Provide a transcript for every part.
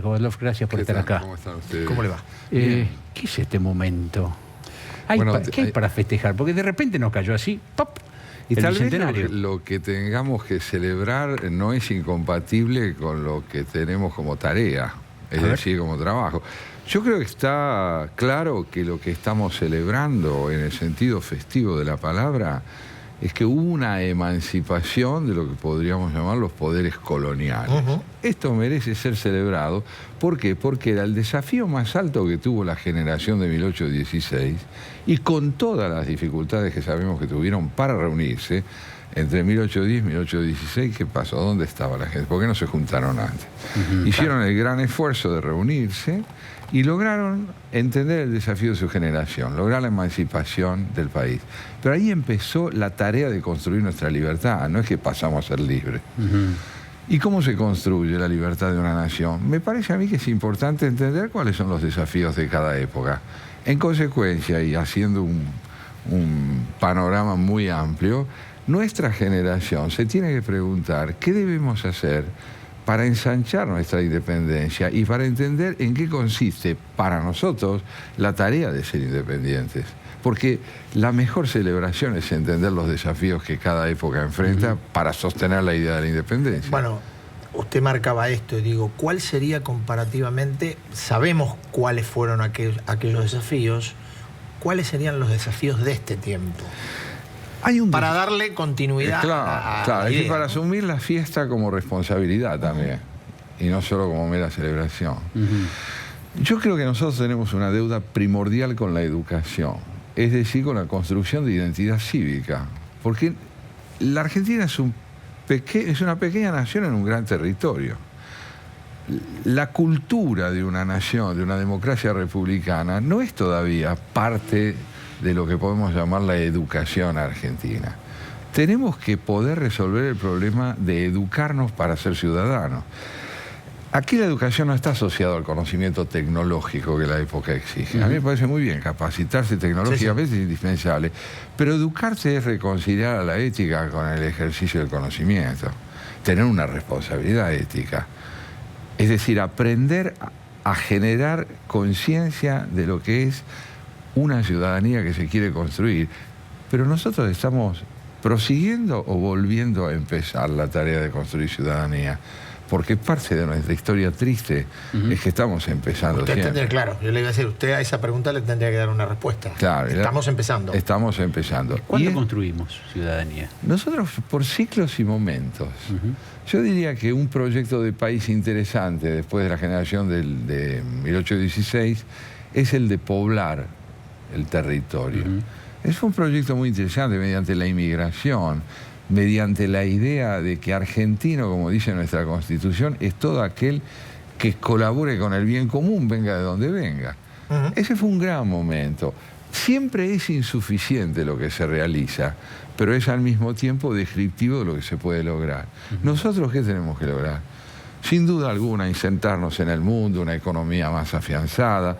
Kovalov, gracias por estar acá. ¿Cómo están ustedes? ¿Cómo le va? ¿Qué es este momento? ¿Qué hay para festejar? Porque de repente nos cayó así, ¡pop! Y tal vez bicentenario. lo que tengamos que celebrar no es incompatible con lo que tenemos como tarea, es decir, como trabajo. Yo creo que está claro que lo que estamos celebrando en el sentido festivo de la palabra es que hubo una emancipación de lo que podríamos llamar los poderes coloniales. Esto merece ser celebrado. ¿Por qué? Porque era el desafío más alto que tuvo la generación de 1816 y con todas las dificultades que sabemos que tuvieron para reunirse entre 1810 y 1816, ¿qué pasó? ¿Dónde estaba la gente? ¿Por qué no se juntaron antes? Hicieron el gran esfuerzo de reunirse y lograron entender el desafío de su generación, lograr la emancipación del país. Pero ahí empezó la tarea de construir nuestra libertad, no es que pasamos a ser libres. ¿Y cómo se construye la libertad de una nación? Me parece a mí que es importante entender cuáles son los desafíos de cada época. En consecuencia, y haciendo un panorama muy amplio, nuestra generación se tiene que preguntar qué debemos hacer para ensanchar nuestra independencia y para entender en qué consiste para nosotros la tarea de ser independientes. Porque la mejor celebración es entender los desafíos que cada época enfrenta para sostener la idea de la independencia. Bueno, usted marcaba esto, digo, ¿cuál sería comparativamente, sabemos cuáles fueron aquellos desafíos, cuáles serían los desafíos de este tiempo? Para darle continuidad a la idea, es para asumir la fiesta como responsabilidad también, y no solo como mera celebración. Yo creo que nosotros tenemos una deuda primordial con la educación, es decir, con la construcción de identidad cívica, porque la Argentina es una pequeña nación en un gran territorio. La cultura de una nación, de una democracia republicana, no es todavía parte de lo que podemos llamar la educación argentina. Tenemos que poder resolver el problema de educarnos para ser ciudadanos. Aquí la educación no está asociada al conocimiento tecnológico que la época exige. A mí me parece muy bien, capacitarse tecnológicamente es indispensable, pero educarse es reconciliar a la ética con el ejercicio del conocimiento, tener una responsabilidad ética. Es decir, aprender a generar conciencia de lo que es una ciudadanía que se quiere construir. Pero nosotros estamos prosiguiendo o volviendo a empezar la tarea de construir ciudadanía, porque parte de nuestra historia triste es que estamos empezando usted siempre. tendría, claro, yo le iba a decir, usted a esa pregunta le tendría que dar una respuesta. Claro, estamos empezando. Estamos empezando. ¿Cuándo construimos ciudadanía? Nosotros por ciclos y momentos. Yo diría que un proyecto de país interesante después de la generación de 1816 es el de poblar el territorio. Es un proyecto muy interesante mediante la inmigración, mediante la idea de que argentino, como dice nuestra Constitución, es todo aquel que colabore con el bien común, venga de donde venga. Ese fue un gran momento. Siempre es insuficiente lo que se realiza, pero es al mismo tiempo descriptivo de lo que se puede lograr. ¿Nosotros qué tenemos que lograr? Sin duda alguna, insertarnos en el mundo, una economía más afianzada.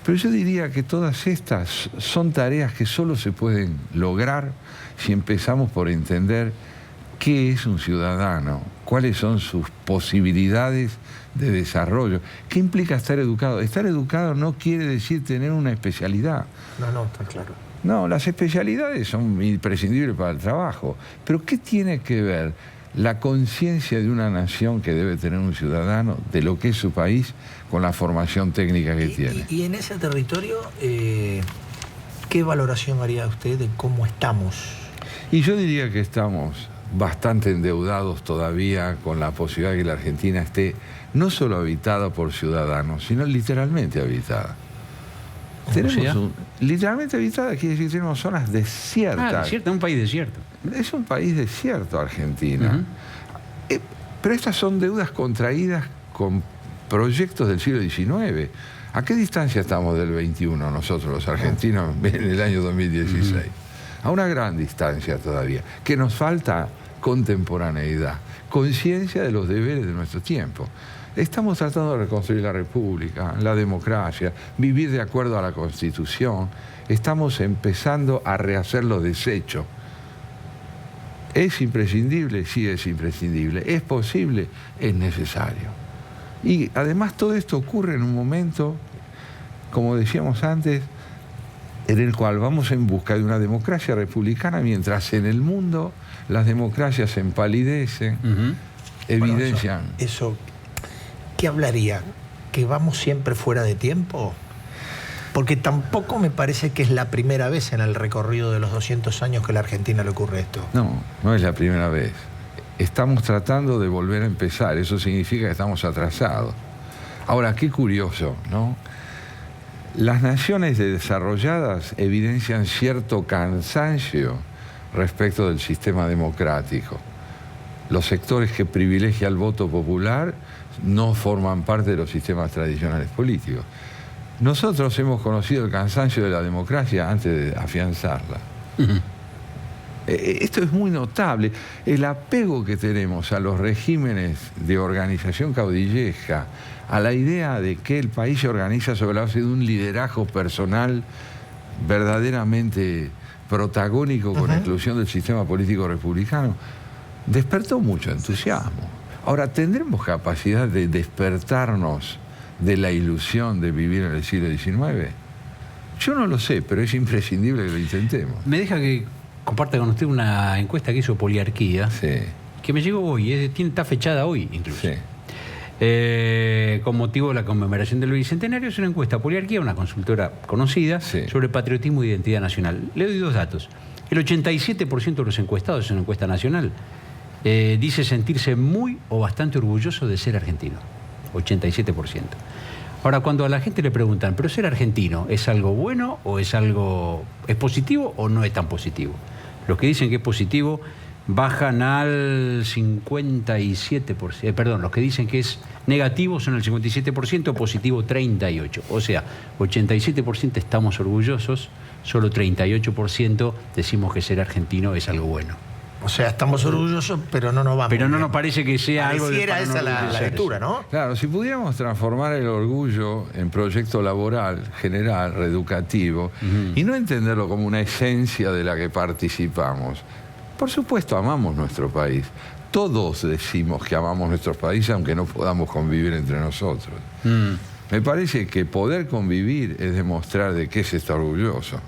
Pero yo diría que todas estas son tareas que solo se pueden lograr si empezamos por entender qué es un ciudadano, cuáles son sus posibilidades de desarrollo. ¿Qué implica estar educado? Estar educado no quiere decir tener una especialidad. No, está claro. No, las especialidades son imprescindibles para el trabajo. Pero ¿qué tiene que ver la conciencia de una nación que debe tener un ciudadano de lo que es su país con la formación técnica que tiene? Y en ese territorio, ¿qué valoración haría usted de cómo estamos? Y yo diría que estamos bastante endeudados todavía con la posibilidad de que la Argentina esté no solo habitada por ciudadanos, sino literalmente habitada. Literalmente habitada quiere decir que tenemos zonas desiertas. Un país desierto. Es un país desierto, Argentina. Pero estas son deudas contraídas con proyectos del siglo XIX. ¿A qué distancia estamos del XXI nosotros los argentinos en el año 2016? A una gran distancia todavía. Que nos falta contemporaneidad, conciencia de los deberes de nuestro tiempo. Estamos tratando de reconstruir la República, la democracia, vivir de acuerdo a la Constitución. Estamos empezando a rehacer los desechos. ¿Es imprescindible? Sí, es imprescindible. ¿Es posible? Es necesario. Y además todo esto ocurre en un momento, como decíamos antes, en el cual vamos en busca de una democracia republicana, mientras en el mundo las democracias se empalidecen, evidencian. Bueno, eso, ¿qué hablaría? ¿Que vamos siempre fuera de tiempo? Porque tampoco me parece que es la primera vez en el recorrido de los 200 años que a la Argentina le ocurre esto. No, no es la primera vez. Estamos tratando de volver a empezar, eso significa que estamos atrasados. Ahora, qué curioso, ¿no? Las naciones desarrolladas evidencian cierto cansancio respecto del sistema democrático. Los sectores que privilegian el voto popular no forman parte de los sistemas tradicionales políticos. Nosotros hemos conocido el cansancio de la democracia antes de afianzarla. Esto es muy notable. El apego que tenemos a los regímenes de organización caudilleja, a la idea de que el país se organiza sobre la base de un liderazgo personal verdaderamente protagónico con exclusión del sistema político republicano, despertó mucho entusiasmo. Ahora, ¿tendremos capacidad de despertarnos de la ilusión de vivir en el siglo XIX? Yo no lo sé, pero es imprescindible que lo intentemos. Me deja que comparta con usted una encuesta que hizo Poliarquía, que me llegó hoy, está fechada hoy incluso. Sí. Con motivo de la conmemoración del Bicentenario, es una encuesta Poliarquía, una consultora conocida, sobre patriotismo e identidad nacional. Le doy dos datos. El 87% de los encuestados, es una encuesta nacional, dice sentirse muy o bastante orgulloso de ser argentino. 87%. Ahora, cuando a la gente le preguntan, ¿pero ser argentino es algo bueno o es positivo o no es tan positivo? Los que dicen que es positivo bajan al 57%. Perdón, los que dicen que es negativo son el 57%, positivo 38%. O sea, 87% estamos orgullosos, solo 38% decimos que ser argentino es algo bueno. O sea, estamos orgullosos, pero no nos vamos. Pero no nos parece que sea algo de para esa la lectura, ¿no? Claro, si pudiéramos transformar el orgullo en proyecto laboral, general, reeducativo, y no entenderlo como una esencia de la que participamos. Por supuesto, amamos nuestro país. Todos decimos que amamos nuestro país, aunque no podamos convivir entre nosotros. Me parece que poder convivir es demostrar de qué se está orgulloso.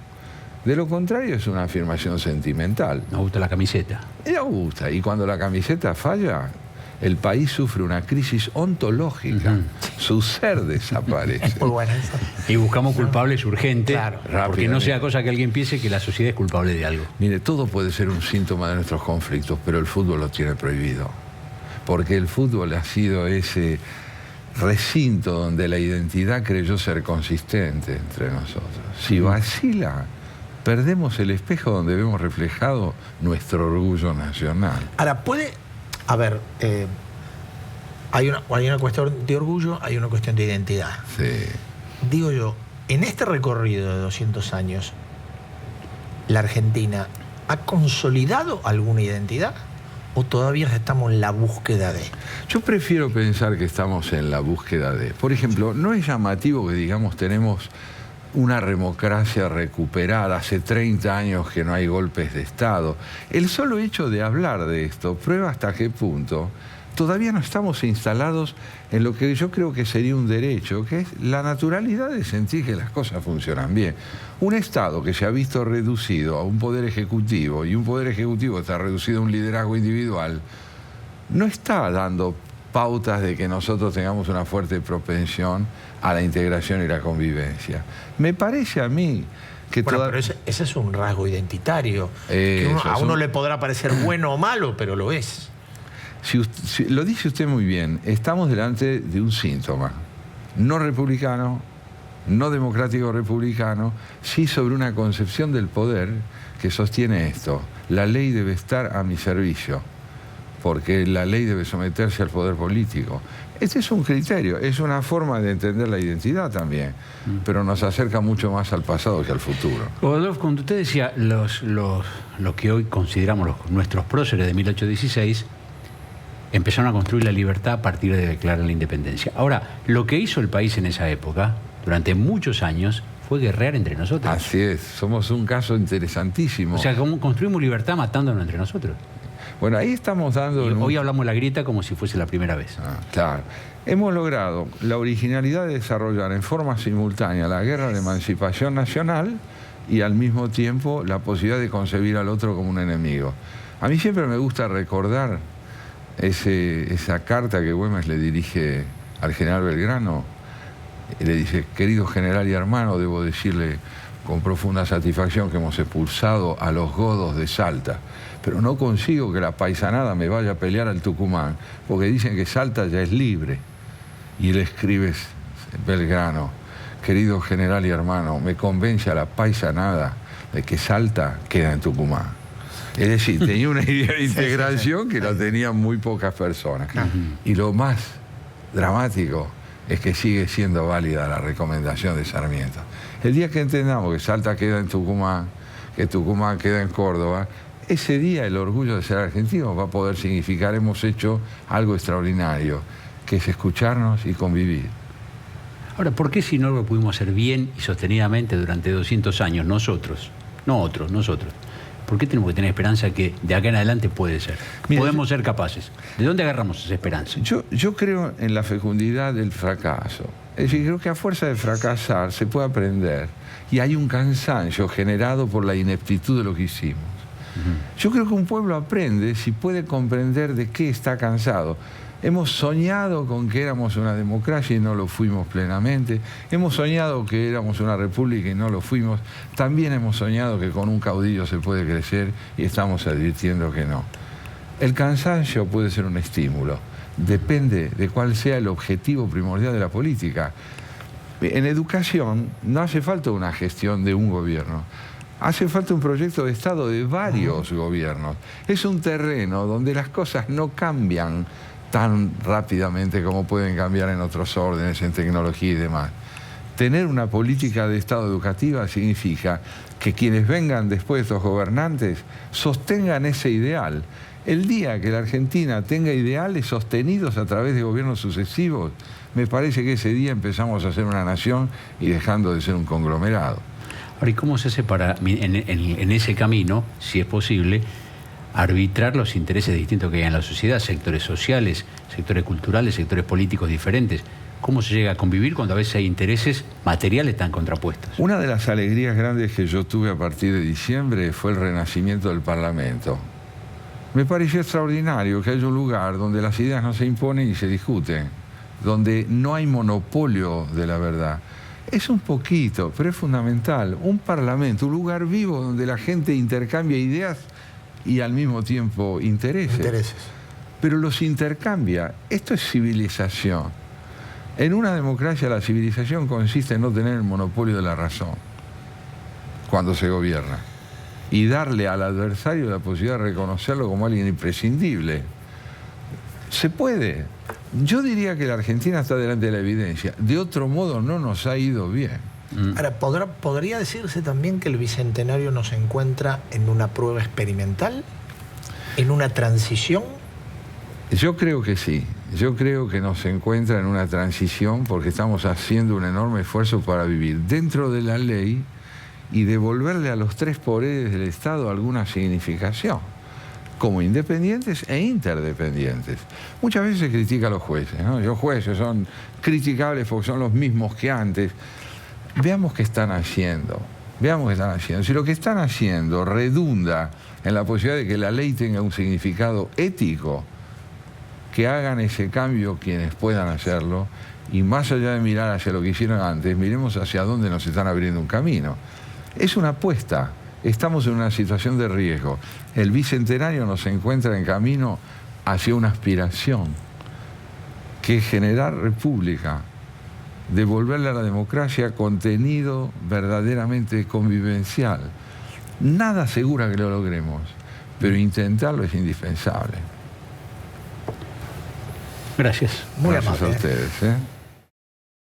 De lo contrario es una afirmación sentimental. Nos gusta la camiseta. Nos gusta. Y cuando la camiseta falla, el país sufre una crisis ontológica. Su ser desaparece. Muy buena esa. Y buscamos culpables urgentes, claro, porque no sea cosa que alguien piense que la sociedad es culpable de algo. Mire, todo puede ser un síntoma de nuestros conflictos, pero el fútbol lo tiene prohibido. Porque el fútbol ha sido ese recinto donde la identidad creyó ser consistente entre nosotros. Si vacila, perdemos el espejo donde vemos reflejado nuestro orgullo nacional. Ahora, puede... A ver, hay una cuestión de orgullo, hay una cuestión de identidad. Sí. Digo yo, en este recorrido de 200 años, ¿la Argentina ha consolidado alguna identidad o todavía estamos en la búsqueda de? Yo prefiero pensar que estamos en la búsqueda de. Por ejemplo, no es llamativo que digamos tenemos una democracia recuperada, hace 30 años que no hay golpes de Estado. El solo hecho de hablar de esto prueba hasta qué punto todavía no estamos instalados en lo que yo creo que sería un derecho, que es la naturalidad de sentir que las cosas funcionan bien. Un Estado que se ha visto reducido a un poder ejecutivo y un poder ejecutivo está reducido a un liderazgo individual, no está dando pautas de que nosotros tengamos una fuerte propensión a la integración y la convivencia. Me parece a mí que... Bueno, pero ese es un rasgo identitario. Que a uno le podrá parecer bueno o malo, pero lo es. Lo dice usted muy bien. Estamos delante de un síntoma. No republicano, no democrático republicano, sí sobre una concepción del poder que sostiene esto. La ley debe estar a mi servicio, porque la ley debe someterse al poder político. Este es un criterio, es una forma de entender la identidad también, pero nos acerca mucho más al pasado que al futuro. Adolfo, cuando usted decía lo que hoy consideramos nuestros próceres de 1816, empezaron a construir la libertad a partir de declarar la independencia. Ahora, lo que hizo el país en esa época, durante muchos años, fue guerrear entre nosotros. Así es, somos un caso interesantísimo. O sea, ¿cómo construimos libertad matándonos entre nosotros? Bueno, ahí estamos dando... Hoy hablamos de la grieta como si fuese la primera vez. Claro. hemos logrado la originalidad de desarrollar en forma simultánea la guerra de emancipación nacional y al mismo tiempo la posibilidad de concebir al otro como un enemigo. A mí siempre me gusta recordar esa carta que Güemes le dirige al general Belgrano. Le dice: querido general y hermano, debo decirle con profunda satisfacción que hemos expulsado a los godos de Salta, pero no consigo que la paisanada me vaya a pelear al Tucumán, porque dicen que Salta ya es libre. Y él escribe, Belgrano: querido general y hermano, me convence a la paisanada de que Salta queda en Tucumán. Es decir, tenía una idea de integración que la tenían muy pocas personas. Y lo más dramático es que sigue siendo válida la recomendación de Sarmiento. El día que entendamos que Salta queda en Tucumán, que Tucumán queda en Córdoba, ese día el orgullo de ser argentino va a poder significar: hemos hecho algo extraordinario, que es escucharnos y convivir. Ahora, ¿por qué si no lo pudimos hacer bien y sostenidamente durante 200 años, nosotros, no otros, nosotros? ¿Por qué tenemos que tener esperanza que de acá en adelante puede ser? Mira, podemos ser capaces. ¿De dónde agarramos esa esperanza? Yo creo en la fecundidad del fracaso. Es decir, creo que a fuerza de fracasar se puede aprender. Y hay un cansancio generado por la ineptitud de lo que hicimos. Yo creo que un pueblo aprende si puede comprender de qué está cansado. Hemos soñado con que éramos una democracia y no lo fuimos plenamente. Hemos soñado que éramos una república y no lo fuimos. También hemos soñado que con un caudillo se puede crecer y estamos advirtiendo que no. El cansancio puede ser un estímulo. Depende de cuál sea el objetivo primordial de la política. En educación no hace falta una gestión de un gobierno. Hace falta un proyecto de Estado de varios gobiernos. Es un terreno donde las cosas no cambian tan rápidamente como pueden cambiar en otros órdenes, en tecnología y demás. Tener una política de Estado educativa significa que quienes vengan después de estos gobernantes sostengan ese ideal. El día que la Argentina tenga ideales sostenidos a través de gobiernos sucesivos, me parece que ese día empezamos a ser una nación y dejando de ser un conglomerado. Ahora, ¿y cómo se hace para, en ese camino, si es posible, arbitrar los intereses distintos que hay en la sociedad, sectores sociales, sectores culturales, sectores políticos diferentes? ¿Cómo se llega a convivir cuando a veces hay intereses materiales tan contrapuestos? Una de las alegrías grandes que yo tuve a partir de diciembre fue el renacimiento del Parlamento. Me pareció extraordinario que haya un lugar donde las ideas no se imponen y se discuten, donde no hay monopolio de la verdad. Es un poquito, pero es fundamental. Un parlamento, un lugar vivo donde la gente intercambia ideas y al mismo tiempo intereses. Pero los intercambia. Esto es civilización. En una democracia la civilización consiste en no tener el monopolio de la razón cuando se gobierna y darle al adversario la posibilidad de reconocerlo como alguien imprescindible. Se puede. Yo diría que la Argentina está delante de la evidencia. De otro modo no nos ha ido bien. Ahora, ¿podría decirse también que el Bicentenario nos encuentra en una prueba experimental? ¿En una transición? Yo creo que sí. Yo creo que nos encuentra en una transición porque estamos haciendo un enorme esfuerzo para vivir dentro de la ley y devolverle a los tres poderes del Estado alguna significación, como independientes e interdependientes. Muchas veces se critica a los jueces, ¿no? Los jueces son criticables porque son los mismos que antes. Veamos qué están haciendo. Veamos qué están haciendo. Si lo que están haciendo redunda en la posibilidad de que la ley tenga un significado ético, que hagan ese cambio quienes puedan hacerlo, y más allá de mirar hacia lo que hicieron antes, miremos hacia dónde nos están abriendo un camino. Es una apuesta. Estamos en una situación de riesgo. El Bicentenario nos encuentra en camino hacia una aspiración, que es generar república, devolverle a la democracia contenido verdaderamente convivencial. Nada asegura que lo logremos, pero intentarlo es indispensable. Gracias. Muy Gracias amable. a ustedes.